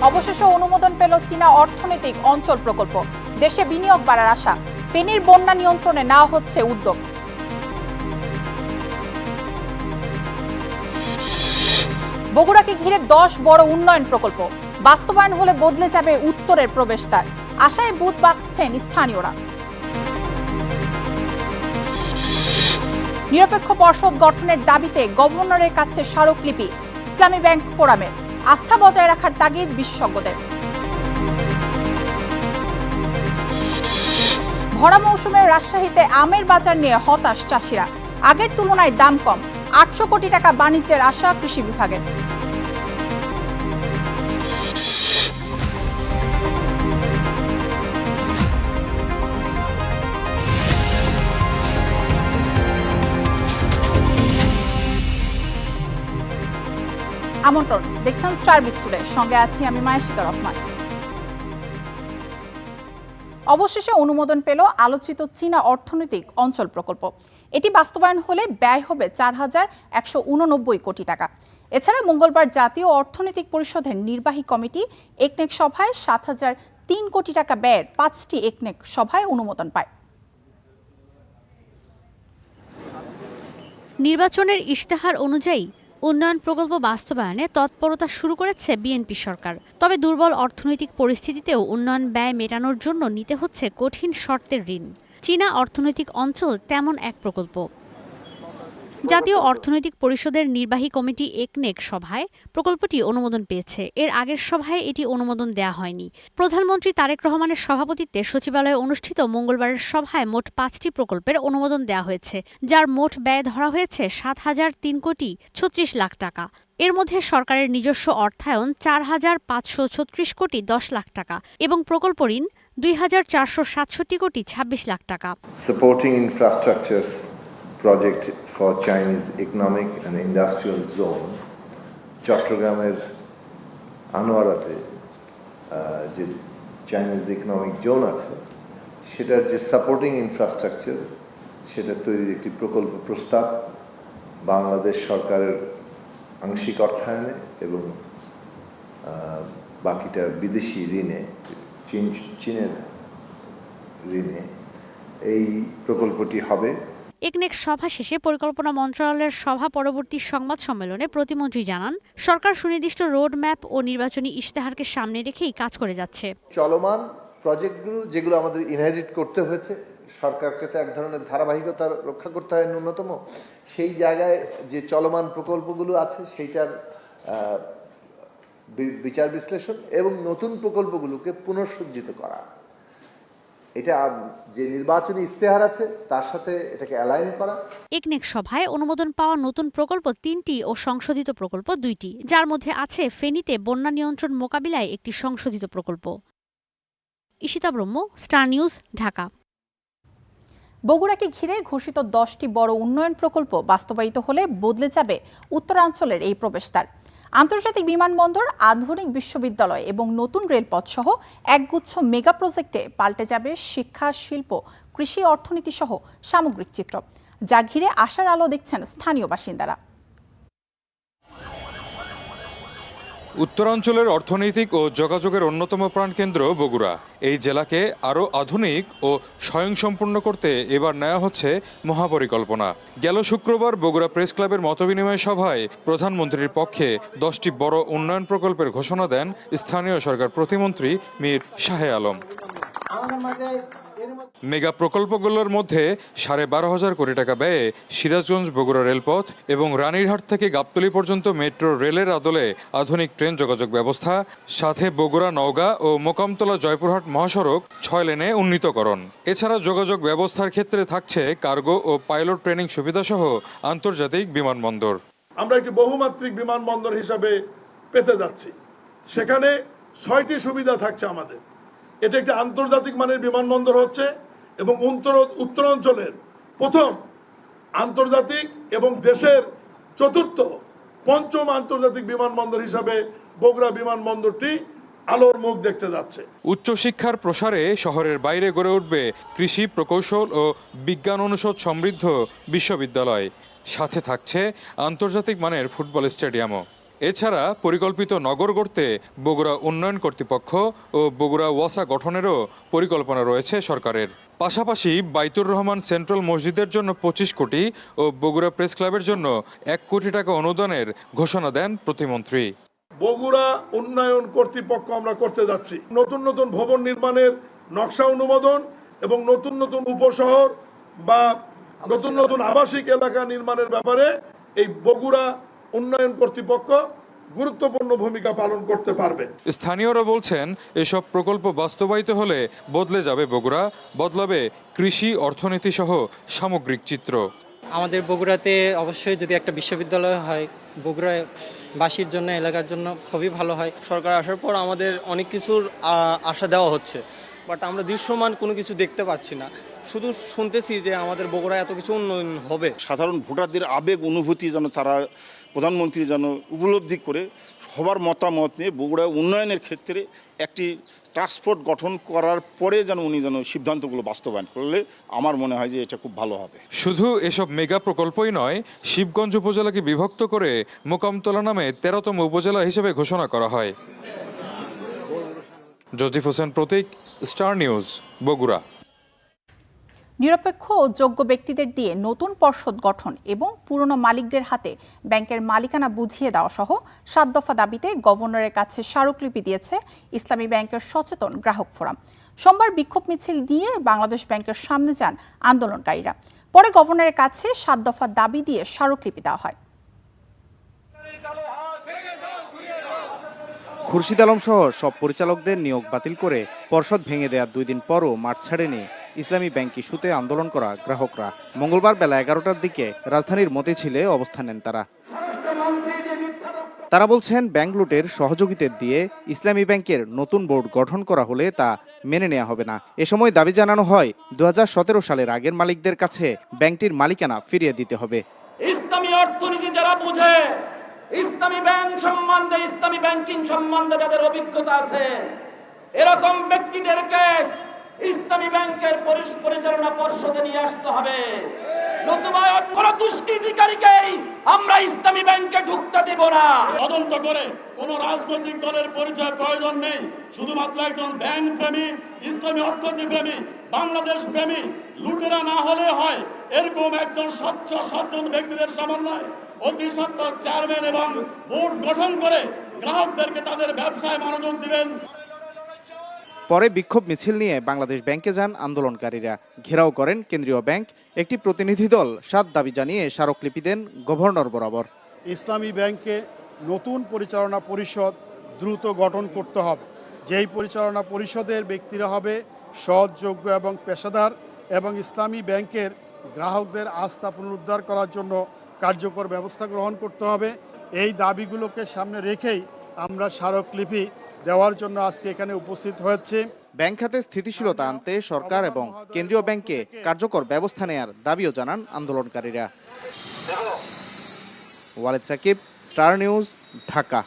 অবশেষে অনুমোদন পেল চীনা অর্থনৈতিক অঞ্চল প্রকল্প। দেশে বিনিয়োগ বাড়ার আশা। ফেনীর বন্যা নিয়ন্ত্রণে নেওয়া হচ্ছে উদ্যোগ। বগুড়াকে ঘিরে 10 বড় উন্নয়ন প্রকল্প। বাস্তবায়ন হলে বদলে যাবে উত্তরের প্রবেশদ্বার। আশায় বুথ বাঁধছেন স্থানীয়রা। নিরপেক্ষ পর্ষদ গঠনের দাবিতে গভর্নরের কাছে স্মারকলিপি ইসলামী ব্যাংক ফোরামের। আস্থা বজায় রাখার তাগিদ বিশেষজ্ঞদের। ভরা মৌসুমে রাজশাহীতে আমের বাজার নিয়ে হতাশ চাষিরা। আগের তুলনায় দাম কম। 800 কোটি টাকা বাণিজ্যের আশা কৃষি বিভাগের। আমন্ত্রণ, দেখছেন স্টার বিস্টুডে, সঙ্গে আছি আমি মায়াশিকা রহমান। অবশেষে অনুমোদন পেল আলোচিত চীনা অর্থনৈতিক অঞ্চল প্রকল্প। এটি বাস্তবায়ন হলে ব্যয় হবে 4,189 কোটি টাকা। এছাড়া মঙ্গলবার জাতীয় অর্থনৈতিক পরিষদের নির্বাহী কমিটি একনেক সভায় 7,003 কোটি টাকা ব্যয়ের 5টি একনেক সভায় অনুমোদন পায়। নির্বাচনের ইশতেহার অনুযায়ী উন্নয়ন প্রকল্প বাস্তবায়নে তৎপরতা শুরু করেছে বিএনপি সরকার। তবে দুর্বল অর্থনৈতিক পরিস্থিতিতেও উন্নয়ন ব্যয় মেটানোর জন্য নিতে হচ্ছে কঠিন শর্তের ঋণ। চীনা অর্থনৈতিক অঞ্চল তেমন এক প্রকল্প। জাতীয় অর্থনৈতিক পরিষদের নির্বাহী কমিটি একনেক সভায় প্রকল্পটি অনুমোদন পেয়েছে। এর আগের সভায় এটি অনুমোদন দেওয়া হয়নি। প্রধানমন্ত্রী তারেক রহমানের সভাপতিত্বে সচিবালয়ে অনুষ্ঠিত মঙ্গলবারের সভায় মোট 5টি প্রকল্পের অনুমোদন দেওয়া হয়েছে, যার মোট ব্যয় ধরা হয়েছে 7,003 কোটি 36 লাখ টাকা। এর মধ্যে সরকারের নিজস্ব অর্থায়ন 4,536 কোটি 10 লাখ টাকা এবং প্রকল্প ঋণ 2,467 কোটি 26 লাখ টাকা। Supporting infrastructures project for Chinese economic and industrial zone চট্টগ্রামের আনোয়ারাতে যে চাইনিজ ইকোনমিক জোন আছে সেটার যে সাপোর্টিং ইনফ্রাস্ট্রাকচার সেটা তৈরির একটি প্রকল্প প্রস্তাব বাংলাদেশ সরকারের আংশিক অর্থায়নে এবং বাকিটা বিদেশি ঋণে চীনের ঋণে এই প্রকল্পটি হবে। একনেক সভা শেষে পরিকল্পনা মন্ত্রণালয়ের সভা পরবর্তী সংবাদ সম্মেলনে প্রতিমন্ত্রী জানান, সরকার সুনির্দিষ্ট রোড ম্যাপ ও নির্বাচনী ইশতেহারকে সামনে রেখেই কাজ করে যাচ্ছে। চলমান প্রজেক্টগুলো যেগুলো আমাদের ইনহেরিট করতে হয়েছে, সরকারকে তো এক ধরনের ধারাবাহিকতা রক্ষা করতে হয় ন্যূনতম, সেই জায়গায় যে চলমান প্রকল্পগুলো আছে সেইটার বিচার বিশ্লেষণ এবং নতুন প্রকল্পগুলোকে পুনঃসজ্জিত করা, এটা যে নির্বাচনী ইশতেহার আছে তার সাথে এটাকে অ্যালাইন করা। একনেক সভায় অনুমোদন পাওয়া নতুন প্রকল্প 3টি ও সংশোধিত প্রকল্প 2টি, যার মধ্যে আছে ফেনীতে বন্যা নিয়ন্ত্রণ মোকাবিলায় একটি সংশোধিত প্রকল্প। ঈশিতা ব্রহ্ম, স্টার নিউজ, ঢাকা। বগুড়াকে ঘিরে ঘোষিত 10টি বড় উন্নয়ন প্রকল্প বাস্তবায়িত হলে বদলে যাবে উত্তরাঞ্চলের এই প্রবেশদ্বার। আন্তর্জাতিক বিমানবন্দর, আধুনিক বিশ্ববিদ্যালয় এবং নতুন রেলপথ সহ একগুচ্ছ মেগা প্রজেক্টে পাল্টে যাবে শিক্ষা, শিল্প, কৃষি, অর্থনীতি সহ সামগ্রিক চিত্র, যা ঘিরে আশার আলো দেখছেন স্থানীয় বাসিন্দারা। উত্তরাঞ্চলের অর্থনৈতিক ও যোগাযোগের অন্যতম প্রাণকেন্দ্র বগুড়া। এই জেলাকে আরও আধুনিক ও স্বয়ংসম্পূর্ণ করতে এবার নেওয়া হচ্ছে মহাপরিকল্পনা। গেল শুক্রবার বগুড়া প্রেস ক্লাবের মতবিনিময় সভায় প্রধানমন্ত্রীর পক্ষে 10টি বড় উন্নয়ন প্রকল্পের ঘোষণা দেন স্থানীয় সরকার প্রতিমন্ত্রী মীর শাহে আলম। মেগা প্রকল্পগুলোর মধ্যে 12,500 কোটি টাকা ব্যয়ে সিরাজগঞ্জ বগুড়া রেলপথ এবং রানীরহাট থেকে গাবতলী পর্যন্ত মেট্রো রেলের আদলে আধুনিক ট্রেন যোগাযোগ ব্যবস্থা, সাথে বগুড়া নওগাঁ ও মোকামতলা জয়পুরহাট মহাসড়ক 6 লেনে উন্নীতকরণ। এছাড়া যোগাযোগ ব্যবস্থার ক্ষেত্রে থাকছে কার্গো ও পাইলট ট্রেনিং সুবিধাসহ আন্তর্জাতিক বিমানবন্দর। আমরা একটি বহুমাত্রিক বিমানবন্দর হিসাবে পেতে যাচ্ছি। সেখানে 6টি সুবিধা থাকছে আমাদের। এটা একটি আন্তর্জাতিক মানের বিমানবন্দর হচ্ছে এবং উত্তরাঞ্চলের প্রথম আন্তর্জাতিক এবং দেশের পঞ্চম আন্তর্জাতিক বিমানবন্দর হিসাবে বগুড়া বিমানবন্দরটি আলোর মুখ দেখতে যাচ্ছে। উচ্চশিক্ষার প্রসারে শহরের বাইরে গড়ে উঠবে কৃষি, প্রকৌশল ও বিজ্ঞান অনুষদ সমৃদ্ধ বিশ্ববিদ্যালয়, সাথে থাকছে আন্তর্জাতিক মানের ফুটবল স্টেডিয়ামও। এছাড়া পরিকল্পিত নগর গড়তে বগুড়া উন্নয়ন কর্তৃপক্ষ ও বগুড়া ওয়াসা গঠনেরও পরিকল্পনা রয়েছে সরকারের। পাশাপাশি বাইতুর রহমান সেন্ট্রাল মসজিদের জন্য 25 কোটি ও বগুড়া প্রেস ক্লাবের জন্য 1 কোটি টাকা অনুদানের ঘোষণা দেন প্রতিমন্ত্রী। বগুড়া উন্নয়ন কর্তৃপক্ষ আমরা করতে যাচ্ছি নতুন নতুন ভবন নির্মাণের নকশা অনুমোদন এবং নতুন নতুন উপশহর বা নতুন নতুন আবাসিক এলাকা নির্মাণের ব্যাপারে এই বগুড়া উন্নয়ন কর্তৃপক্ষ গুরুত্বপূর্ণ ভূমিকা পালন করতে পারবে। স্থানীয়রা বলছেন এসব প্রকল্প বাস্তবায়িত হলে বদলে যাবে বগুড়া, বদলাবে কৃষি, অর্থনীতি সহ সামগ্রিক চিত্র। আমাদের বগুড়াতে অবশ্যই যদি একটা বিশ্ববিদ্যালয় হয় বগুড়ায় বাসীর জন্য, এলাকার জন্য খুবই ভালো হয়। সরকার আসার পর আমাদের অনেক কিছুর আশা দেওয়া হচ্ছে, বাট আমরা দৃশ্যমান কোনো কিছু দেখতে পাচ্ছি না। শুধু শুনতেছি যে আমাদের বগুড়ায় এত কিছু উন্নয়ন হবে। সাধারণ ভোটারদের আবেগ অনুভূতি যেন তারা প্রধানমন্ত্রী যেন উপলব্ধি করে সবার মতামত নিয়ে বগুড়া উন্নয়নের ক্ষেত্রে একটি ট্রান্সপোর্ট গঠন করার পরে যেন উনি যেন সিদ্ধান্তগুলো বাস্তবায়ন করলে আমার মনে হয় যে এটা খুব ভালো হবে। শুধু এসব মেগা প্রকল্পই নয়, শিবগঞ্জ উপজেলাকে বিভক্ত করে মোকামতলা নামে 13তম উপজেলা হিসেবে ঘোষণা করা হয়। জজিফ হোসেন প্রতীক, স্টার নিউজ, বগুড়া। নিরপেক্ষ ও যোগ্য ব্যক্তিদের দিয়ে নতুন পর্ষদ গঠন এবং পুরনো মালিকদের হাতে ব্যাংকের মালিকানা বুঝিয়ে দেওয়া সহ 7 দফা দাবিতে গভর্নরের কাছে স্মারকলিপি দিয়েছে ইসলামী ব্যাংকের সচেতন গ্রাহক ফোরাম। সোমবার বিক্ষোভ মিছিল দিয়ে বাংলাদেশ ব্যাংকের সামনে যান আন্দোলনকারীরা। পরে গভর্নরের কাছে 7 দফা দাবি দিয়ে স্মারকলিপি দেওয়া হয়। খুরশিদ আলম সহ সব পরিচালকদের নিয়োগ বাতিল করে পর্ষদ ভেঙে দেওয়ার 2 দিন পরও মাঠ ছাড়েনি ইসলামী ব্যাংক ইস্যুতে আন্দোলন করা গ্রাহকরা। মঙ্গলবার বেলা 11টার দিকে রাজধানীর মতিঝিলে অবস্থান নেন তারা বলছেন ব্যাংক লুটের সহযোগীদের দিয়ে ইসলামী ব্যাংকের নতুন বোর্ড গঠন করা হলে তা মেনে নেওয়া হবে না। এ সময় দাবি জানানো হয় 2017 সালের আগের মালিকদের কাছে ব্যাংকটির মালিকানা ফিরিয়ে দিতে হবে। ইসলামী অর্থনীতি যারা বুঝে, ইসলামী ব্যাংক সম্বন্ধে, ইসলামী ব্যাংকিং সম্বন্ধে যাদের অভিজ্ঞতা আছে, এরকম ব্যক্তিদেরকে ইসলামী ব্যাংকের পরিচালনা পর্ষদে নিয়ে আসতে হবে। নতুবা কোন দুষ্কৃতিকারীকেই আমরা ইসলামী ব্যাংকে ঢুকতে দেব না। তদন্ত করে কোন রাজনৈতিক দলের পরিচয় প্রয়োজন নেই। শুধুমাত্র একজন ব্যাংক প্রেমী, ইসলামী অর্থনীতি প্রেমী, বাংলাদেশ প্রেমী, লুটেরা না হলে হয় এরকম একজন স্বচ্ছ সজ্জন ব্যক্তিদের সমন্বয় অতি সত্ত্বর চেয়ারম্যান এবং বোর্ড গঠন করে গ্রাহকদেরকে তাদের ব্যবসায় মনোযোগ দিবেন। পরে বিক্ষোভ মিছিল নিয়ে বাংলাদেশ ব্যাংকে যান আন্দোলনকারীরা। ঘেরাও করেন কেন্দ্রীয় ব্যাংক। একটি প্রতিনিধি দল 7 দাবি জানিয়ে স্মারকলিপি দেন গভর্নর বরাবর। ইসলামী ব্যাংকে নতুন পরিচালনা পরিষদ দ্রুত গঠন করতে হবে। যেই পরিচালনা পরিষদের ব্যক্তিরা হবে সৎ, যোগ্য এবং পেশাদার এবং ইসলামী ব্যাংকের গ্রাহকদের আস্থা পুনরুদ্ধার করার জন্য কার্যকর ব্যবস্থা গ্রহণ করতে হবে। এই দাবিগুলোকে সামনে রেখেই আমরা স্মারকলিপি দেওয়ার জন্য আজকে এখানে উপস্থিত হয়েছে। ব্যাংক খাতে স্থিতিশীলতা আনতে সরকার এবং কেন্দ্রীয় ব্যাংকে কার্যকর ব্যবস্থা নেয়ার দাবিও জানান আন্দোলনকারীরা। Walid Sakib, Star News, Dhaka.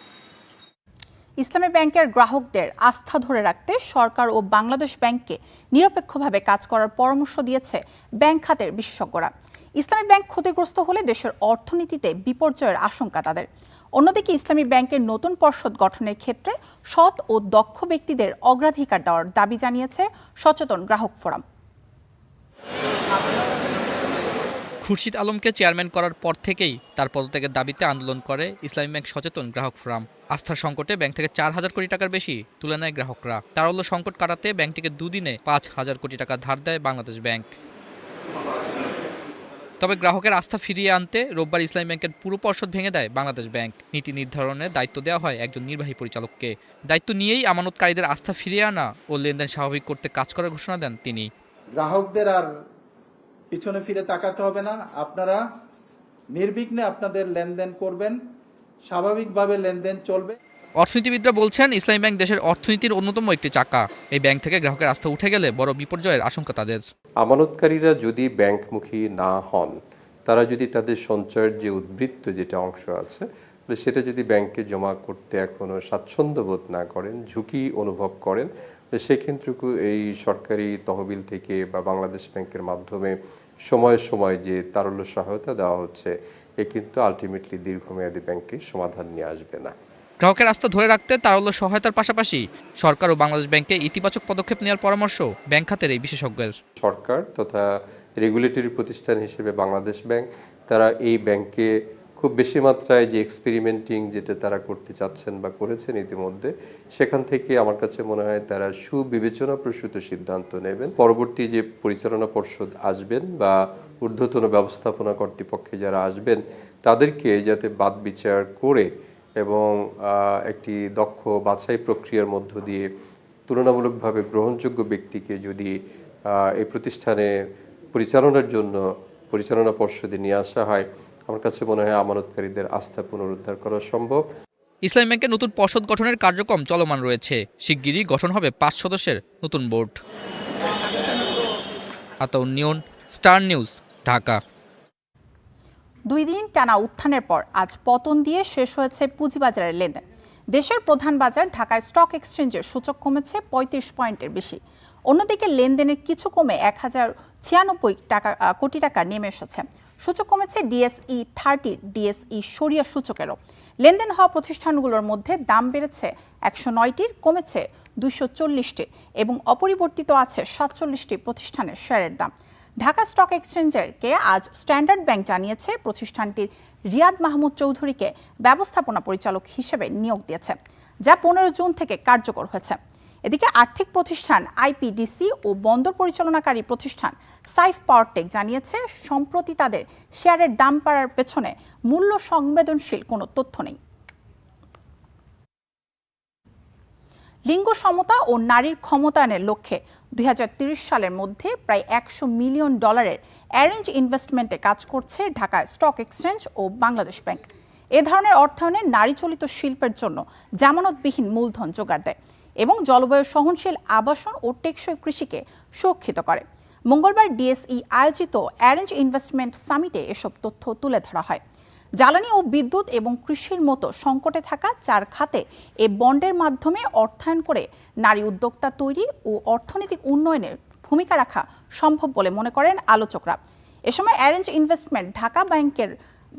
ইসলামী ব্যাংকের গ্রাহকদের আস্থা ধরে রাখতে সরকার ও বাংলাদেশ ব্যাংককে নিরপেক্ষভাবে কাজ করার পরামর্শ দিয়েছে ব্যাংক খাতের বিশেষজ্ঞরা। ইসলামী ব্যাংক ক্ষতিগ্রস্ত হলে দেশের অর্থনীতিতে বিপর্যয়ের আশঙ্কা তাদের। অন্যদিকে ইসলামী ব্যাংকের নতুন পর্ষদ গঠনের ক্ষেত্রে সৎ ও দক্ষ ব্যক্তিদের অগ্রাধিকার দেওয়ার দাবি জানিয়েছে সচেতন গ্রাহক ফোরাম। খুরশিদ আলমকে চেয়ারম্যান করার পর থেকেই তার পদত্যাগের দাবিতে আন্দোলন করে ইসলামী ব্যাংক সচেতন গ্রাহক ফোরাম। আস্থার সংকটে ব্যাংক থেকে 4,000 কোটি টাকার বেশি তুলে নেয় গ্রাহকরা। তারল্য সংকট কাটাতে ব্যাংকটিকে 2 দিনে 5,000 কোটি টাকা ধার দেয় বাংলাদেশ ব্যাংক। তবে গ্রাহকের আস্থা ফিরিয়ে আনতে রোববার ইসলামী ব্যাংকের পুরো পর্ষদ ভেঙে দেয় বাংলাদেশ ব্যাংক। নীতি নির্ধারণের দায়িত্ব দেওয়া হয় একজন নির্বাহী পরিচালককে। দায়িত্ব নিয়েই আমানতকারীদের আস্থা ফিরিয়ে আনা ও লেনদেন স্বাভাবিক করতে কাজ করার ঘোষণা দেন তিনি। গ্রাহকদের আর পিছনে ফিরে তাকাতে হবে না, আপনারা নির্বিঘ্নে আপনাদের লেনদেন করবেন, স্বাভাবিকভাবে লেনদেন চলবে। অর্থনীতিবিদরা বলছেন ইসলামী ব্যাংক দেশের অর্থনীতির অন্যতম একটি চাকা। এই ব্যাংক থেকে গ্রাহকের আস্থা উঠে গেলে বড় বিপর্যয়ের আশঙ্কা তাদের। আমানতকারীরা যদি ব্যাংকমুখী না হন, তারা যদি তাদের সঞ্চয়ের যে উদ্বৃত্ত যেটা অংশ আছে সেটা যদি ব্যাংকে জমা করতে এখনো স্বাচ্ছন্দ্য বোধ না করেন, ঝুঁকি অনুভব করেন, সেক্ষেত্রে এই সরকারি তহবিল থেকে বা বাংলাদেশ ব্যাংকের মাধ্যমে সময়ে সময় যে তারল্য সহায়তা দেওয়া হচ্ছে, এ কিন্তু আলটিমেটলি দীর্ঘমেয়াদী ব্যাংকে সমাধান নিয়ে আসবে না। গ্রাহকের আস্থা ধরে রাখতে তারল্য সহায়তার পাশাপাশি সরকার ও বাংলাদেশ ব্যাংকে ইতিবাচক পদক্ষেপ নেওয়ার পরামর্শ ব্যাংক খাতের এই বিশেষজ্ঞের। সরকার তথা রেগুলেটরি প্রতিষ্ঠান হিসেবে বাংলাদেশ ব্যাংক তারা এই ব্যাংকে খুব বেশি মাত্রায় যে এক্সপেরিমেন্টিং যেটা তারা করতে চাচ্ছেন বা করেছেন ইতিমধ্যে, সেখান থেকে আমার কাছে মনে হয় তারা সুবিবেচনাপ্রসূত সিদ্ধান্ত নেবেন। পরবর্তী যে পরিচালনা পর্ষদ আসবেন বা ঊর্ধ্বতন ব্যবস্থাপনা কর্তৃপক্ষে যারা আসবেন তাদেরকে যাতে বাদ বিচার করে এবং একটি দক্ষ বাছাই প্রক্রিয়ার মধ্য দিয়ে তুলনামূলকভাবে গ্রহণযোগ্য ব্যক্তিকে যদি এই প্রতিষ্ঠানে পরিচালনার জন্য পরিচালনা পর্ষদে নিয়ে আসা হয়, আমার কাছে মনে হয় আমানতকারীদের আস্থা পুনরুদ্ধার করা সম্ভব। ইসলামী ব্যাংকের নতুন পর্ষদ গঠনের কার্যক্রম চলমান রয়েছে। শিগগিরই গঠন হবে 5 সদস্যের নতুন বোর্ড। আতাউন নিয়ন, স্টার নিউজ, ঢাকা। 2 দিন টানা উত্থানের পর আজ পতন দিয়ে শেষ হয়েছে পুঁজিবাজারের লেনদেন। দেশের প্রধান বাজার ঢাকায় স্টক এক্সচেঞ্জের সূচক কমেছে 35 পয়েন্টের বেশি। অন্যদিকে লেনদেনের কিছু কমে 1096 কোটি টাকা নেমে এসেছে। সূচক কমেছে ডিএসই 30, ডিএসই সরিয়া সূচকেরও। লেনদেন হওয়া প্রতিষ্ঠানগুলোর মধ্যে দাম বেড়েছে 109টির, কমেছে 240টির এবং অপরিবর্তিত আছে 47টি প্রতিষ্ঠানের শেয়ারের দাম। ঢাকা স্টক এক্সচেঞ্জেরকে আজ স্ট্যান্ডার্ড ব্যাংক জানিয়েছে প্রতিষ্ঠানটির রিয়াদ মাহমুদ চৌধুরীকে ব্যবস্থাপনা পরিচালক হিসেবে নিয়োগ দিয়েছে, যা 15 জুন থেকে কার্যকর হয়েছে। এদিকে আর্থিক প্রতিষ্ঠান আইপিডিসি ও বন্দর পরিচালনাকারী প্রতিষ্ঠান সাইফ পাওয়ারটেক জানিয়েছে সম্প্রতি তাদের শেয়ারের দাম বাড়ার পেছনে মূল্য সংবেদনশীল কোনো তথ্য নেই। লিঙ্গ সমতা ও নারীর ক্ষমতায়নের লক্ষ্যে 2030 সালের মধ্যে প্রায় $100 মিলিয়ন অ্যারেঞ্জ ইনভেস্টমেন্টে কাজ করছে ঢাকা স্টক এক্সচেঞ্জ ও বাংলাদেশ ব্যাংক। এ ধরনের অর্থায়নে নারী চালিত শিল্পের জন্য জামানতবিহীন মূলধন জোগাড় দেয় এবং জলবায়ু সহনশীল আবাসন ও টেকসই কৃষিকে সুরক্ষিত করে। মঙ্গলবার ডিএসই আয়োজিত অ্যারেঞ্জ ইনভেস্টমেন্ট সামিটে এসব তথ্য তুলে ধরা হয়। জ্বালানি ও বিদ্যুৎ এবং কৃষির মতো সংকটে থাকা 4 খাতে এ বন্ডের মাধ্যমে অর্থায়ন করে নারী উদ্যোক্তা তৈরি ও অর্থনৈতিক উন্নয়নে ভূমিকা রাখা সম্ভব বলে মনে করেন আলোচকরা। এ সময় অ্যারেঞ্জ ইনভেস্টমেন্ট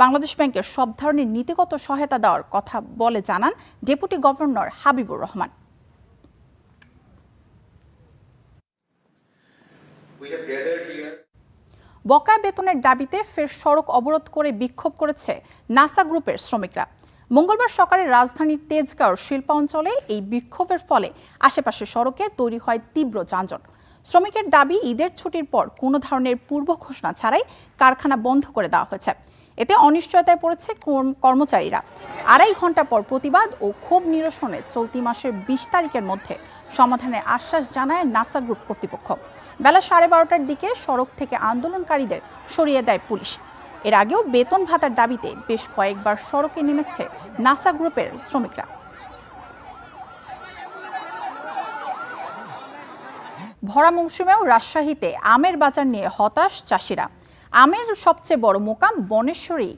বাংলাদেশ ব্যাংকের সব ধরনের নীতিগত সহায়তা দেওয়ার কথা বলে জানান ডেপুটি গভর্নর হাবিবুর রহমান। বকেয়া বেতনের দাবিতে ফের সড়ক অবরোধ করে বিক্ষোভ করেছে নাসা গ্রুপের শ্রমিকরা। মঙ্গলবার সকালে রাজধানীর তেজগাঁও শিল্পাঞ্চলে এই বিক্ষোভের ফলে আশেপাশের সড়কে তৈরি হয় তীব্র যানজট। শ্রমিকের দাবি, ঈদের ছুটির পর কোনো ধরনের পূর্ব ঘোষণা ছাড়াই কারখানা বন্ধ করে দেওয়া হয়েছে। এতে অনিশ্চয়তায় পড়েছে কর্মচারীরা। 2.5 ঘন্টা পর প্রতিবাদ ও ক্ষোভ নিরসনে চলতি মাসের 20 তারিখের মধ্যে সমাধানের আশ্বাস জানায় নাসা গ্রুপ কর্তৃপক্ষ। বেলা 12:30টার দিকে সড়ক থেকে আন্দোলনকারীদের সরিয়ে দেয় পুলিশ। এর আগেও বেতন ভাতার দাবিতে বেশ কয়েকবার সড়কে নেমেছে নাসা গ্রুপের শ্রমিকরা। ভরা মৌসুমেও রাজশাহীতে আমের বাজার নিয়ে হতাশ চাষিরা। আমের সবচেয়ে বড় মোকাম বনেশ্বরেই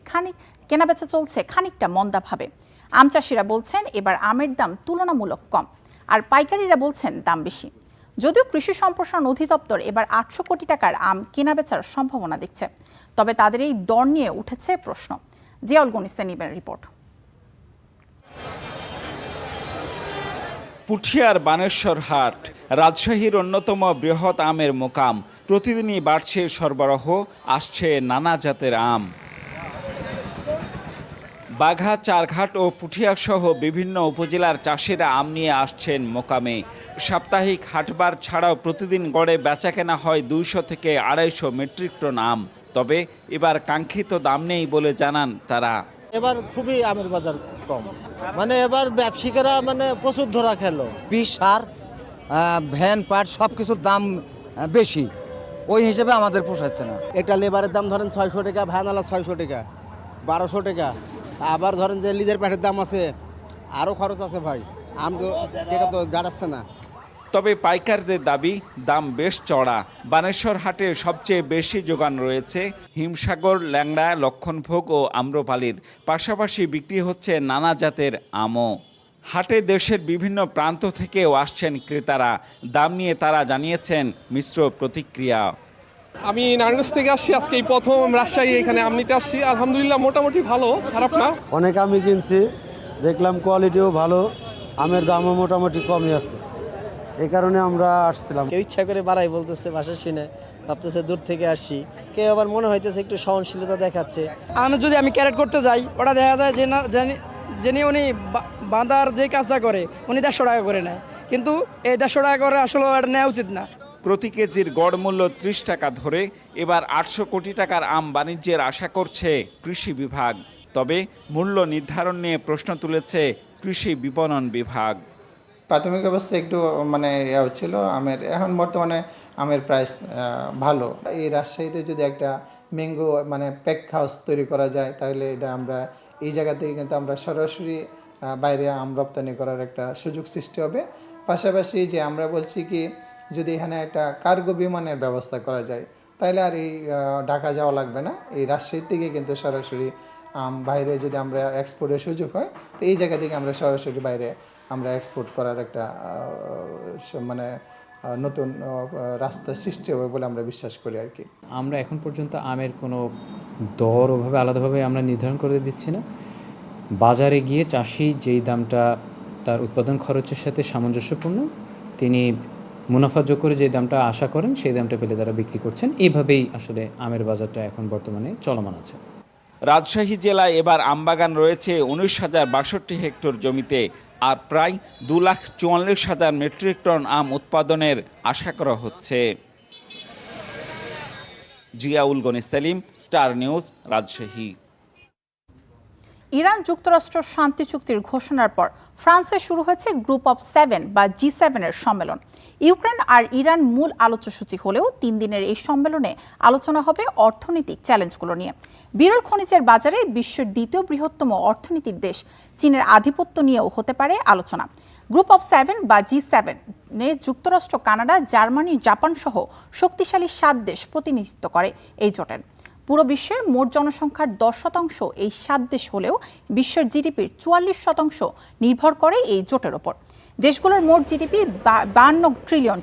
কেনাবেচা চলছে খানিকটা মন্দাভাবে। আম চাষিরা বলছেন এবার আমের দাম তুলনামূলক কম, আর পাইকারিরা বলছেন দাম বেশি। যদিও কৃষি সম্প্রসারণ অধিদপ্তর এবার 800 কোটি টাকার আম কেনাবেচার সম্ভাবনা দেখছে, তবে তাদের এই দর নিয়ে উঠেছে প্রশ্ন। জিয়াউল গনিসের রিপোর্ট। পুঠিয়ার বানেশ্বর হাট রাজশাহীর অন্যতম বৃহৎ আমের মোকাম। প্রতিদিনই বাড়ছে সরবরাহ, আসছে নানা জাতের আম। বাঘা, চারঘাট ও পুঠিয়া সহ বিভিন্ন উপজেলার চাষিরা আম নিয়ে আসছেন মোকামে। সাপ্তাহিক হাটবার ছাড়াও প্রতিদিন গড়ে বেচাকেনা হয় 200 থেকে 250 মেট্রিক টন আম। তবে এবার কাঙ্ক্ষিত দাম নেই বলে জানান তারা। এবার খুবই আমের বাজার কম, মানে এবার ব্যবসায়ীরা প্রচুর ধরা খেলো। বিষ, সার, ভ্যান, পাট সব কিছুর দাম বেশি, ওই হিসেবে আমাদের পোষাচ্ছে না। একটা লেবারের দাম ধরেন 600 টাকা, ভ্যানওয়ালা 600 টাকা, 1200 টাকা। আবার ধরেন যে লিজের পাটের দাম আছে, আরও খরচ আছে ভাই, আম টাকা তো গাড়াচ্ছে না। তবে পাইকারদের দাবি দাম বেশ চড়া। বানেশ্বর হাটে সবচেয়ে বেশি যোগান রয়েছে হিমসাগর, ল্যাংড়া, লক্ষণভোগ ও আম্রপালির। পাশাপাশি বিক্রি হচ্ছে নানা জাতের আমও। হাটে দেশের বিভিন্ন প্রান্ত থেকেও আসছেন ক্রেতারা। দাম নিয়ে তারা জানিয়েছেন মিশ্র প্রতিক্রিয়া। আমি নারায়ণগঞ্জ থেকে আসছি, আজকে এই প্রথম রাজশাহী এখানে আম নিতে আসছি। আলহামদুলিল্লাহ মোটামুটি ভালো, খারাপ না। অনেক আমি কিনছি, দেখলাম কোয়ালিটিও ভালো, আমের দামও মোটামুটি কমই আছে, এই কারণে আমরা আসছিলাম। কেউ ইচ্ছা করে বাড়াই বলতেছে, বাসা শুনে ভাবতেছে দূর থেকে আসছি, কেউ আবার মনে হইতেছে একটু সহনশীলতা দেখাচ্ছে। যদি আমি ক্যারেট করতে যাই, ওটা দেখা যায় যে না যিনি উনি বাঁধার যে কাজটা করে উনি 150 টাকা করে নেয়, কিন্তু এই 150 টাকা করে আসলে এটা নেওয়া উচিত না। প্রতি কেজির গড় মূল্য 30 টাকা ধরে এবার 800 কোটি টাকার আম বাণিজ্যের আশা করছে কৃষি বিভাগ। তবে মূল্য নির্ধারণ নিয়ে প্রশ্ন তুলেছে কৃষি বিপণন বিভাগ। প্রাথমিক অবস্থায় একটু মানে হচ্ছিল আমের, এখন বর্তমানে আমের প্রাইস ভালো। এই রাজশাহীতে যদি একটা ম্যাঙ্গো মানে প্যাক হাউস তৈরি করা যায়, তাহলে এটা আমরা এই জায়গা থেকে কিন্তু আমরা সরাসরি বাইরে আম রপ্তানি করার একটা সুযোগ সৃষ্টি হবে। পাশাপাশি যে আমরা বলছি কি, যদি এখানে একটা কার্গো বিমানের ব্যবস্থা করা যায়, তাহলে আর এই ঢাকা যাওয়া লাগবে না। এই রাজশাহী থেকে কিন্তু সরাসরি বাইরে যদি আমরা এক্সপোর্টের সুযোগ হয়, তো এই জায়গা থেকে আমরা সরাসরি বাইরে আমরা এক্সপোর্ট করার একটা মানে নতুন রাস্তা সৃষ্টি হবে বলে আমরা বিশ্বাস করি আর কি। আমরা এখন পর্যন্ত আমের কোনো দর ওভাবে আলাদাভাবে আমরা নির্ধারণ করে দিচ্ছি না। বাজারে গিয়ে চাষি যেই দামটা তার উৎপাদন খরচের সাথে সামঞ্জস্যপূর্ণ, তিনি মুনাফা যোগ করে যে দামটা আশা করেন সেই দামটা পেলে তারা বিক্রি করছেন। এইভাবেই আসলে আমের বাজারটা এখন বর্তমানে চলমান আছে। রাজশাহী জেলায় এবার আমবাগান রয়েছে 19,062 হেক্টর জমিতে, আর প্রায় 2,44,000 মেট্রিক টন আম উৎপাদনের আশা করা হচ্ছে। Ziaul Gani Selim, Star News, Rajshahi. Iran যুক্তরাষ্ট্র শান্তি চুক্তির ঘোষণার পর ফ্রান্সে শুরু হয়েছে গ্রুপ অফ 7 বা G7 এর সম্মেলন। ইউক্রেন আর ইরান মূল আলোচ্যসূচি হলেও 3 দিনের এই সম্মেলনে আলোচনা হবে অর্থনৈতিক চ্যালেঞ্জগুলো নিয়ে। বিরল খনিজের বাজারে বিশ্বের দ্বিতীয় বৃহত্তম অর্থনীতির দেশ চীনের আধিপত্য নিয়েও হতে পারে আলোচনা। গ্রুপ অফ 7 বা G7 যুক্তরাষ্ট্র, কানাডা, জার্মানি, জাপান সহ শক্তিশালী 7 দেশ প্রতিনিধিত্ব করে এই জোটের। পুরো বিশ্বের মোট জনসংখ্যার 10% এই 7 দেশ হলেও বিশ্বের জিডিপির 44% নির্ভর করে এই জোটের ওপর। দেশগুলোর মোট জিডিপি $52 ট্রিলিয়ন।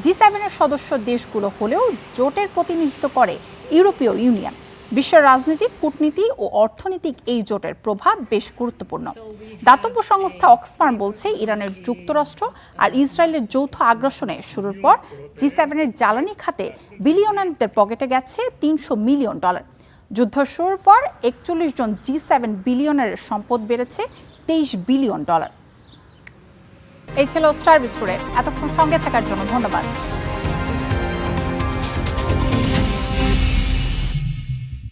G7 এর সদস্য দেশগুলো হলেও জোটের প্রতিনিধিত্ব করে ইউরোপীয় ইউনিয়ন। বিশ্বের রাজনৈতিক, কূটনীতি ও অর্থনৈতিক এই জোটের প্রভাব বেশ গুরুত্বপূর্ণ। দাতব্য সংস্থা অক্সফাম বলছে, ইরানের যুক্তরাষ্ট্র আর ইসরায়েলের যৌথ আগ্রাসনে শুরুর পর G7 এর জ্বালানি খাতে বিলিয়নারদের পকেটে গেছে $300 মিলিয়ন। যুদ্ধ শুরুর পর 41 জন G7 বিলিয়নারের সম্পদ বেড়েছে $23 বিলিয়ন। এই ছিল স্টার বিস্টুরে। এতক্ষণ সঙ্গে থাকার জন্য ধন্যবাদ।